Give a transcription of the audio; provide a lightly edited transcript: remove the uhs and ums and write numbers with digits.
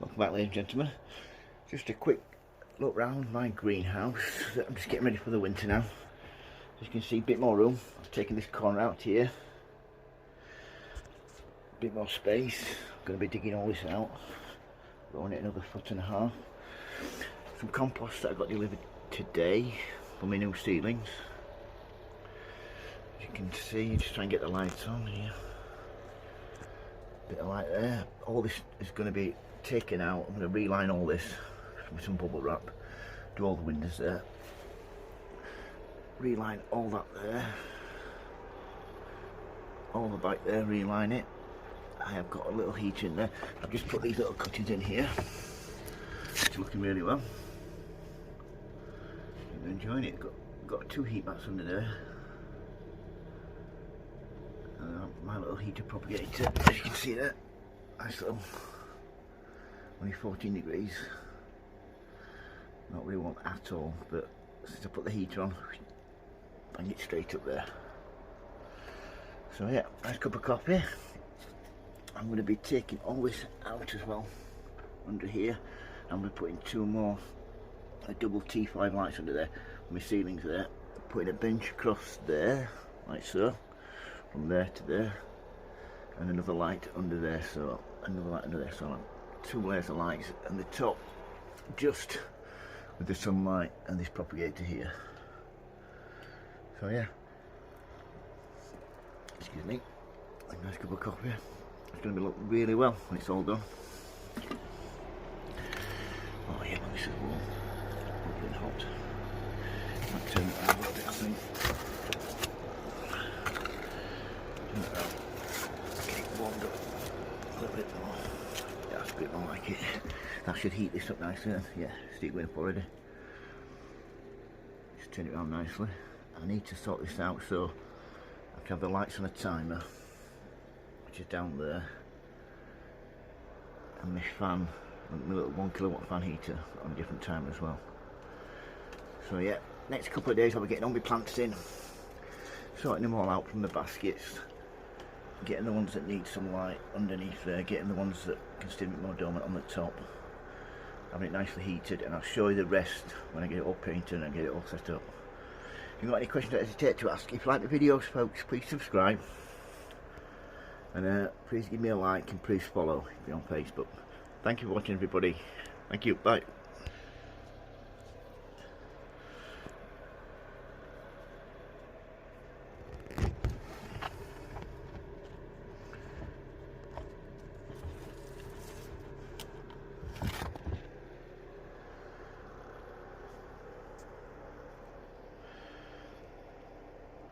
Welcome back, ladies and gentlemen. Just a quick look round my greenhouse. I'm just getting ready for the winter now. As you can see, a bit more room. I've taken this corner out here. A bit more space. I'm going to be digging all this out. Growing it another 1.5 foot. Some compost that I got delivered today for my new seedlings. As you can see, just try and get the lights on here. Bit of light there. All this is going to be taken out. I'm going to reline all this with some bubble wrap, do all the windows there, reline all that there, all the back there, reline it. I have got a little heater in there. I've just put these little cuttings in here. It's looking really well. I'm enjoying it. Got 2 heat mats under there. My little heater propagator, as you can see there, nice little, only 14 degrees, not really warm at all, but since I put the heater on, bang it straight up there. So yeah, nice cup of coffee. I'm going to be taking all this out as well, under here. I'm going to put in 2 more double T5 lights under there, my ceilings there, putting a bench across there, like so. From there to there, and another light under there, so another light under there, so 2 layers of lights, and the top just with the sunlight and this propagator here. So yeah, excuse me, a nice cup of coffee. It's going to look really well when it's all done. Oh yeah, this is warm, lovely and hot. Might turn it around a little bit, I think. Get it warmed up a little bit more. Yeah, that's a bit more like it. That should heat this up nicely then. Yeah, it's going up already. Just turn it around nicely. I need to sort this out, so I have to have the lights on a timer, which is down there, and this fan, my little 1 kilowatt fan heater on a different timer as well. So yeah, next couple of days I'll be getting all my plants in, sorting them all out from the baskets, getting the ones that need some light underneath there, getting the ones that can still be more dormant on the top, having it nicely heated, and I'll show you the rest when I get it all painted and get it all set up. If you've got any questions, don't hesitate to ask. If you like the videos, folks, please subscribe, and please give me a like, and please follow if you're on Facebook. Thank you for watching, everybody. Thank you, bye.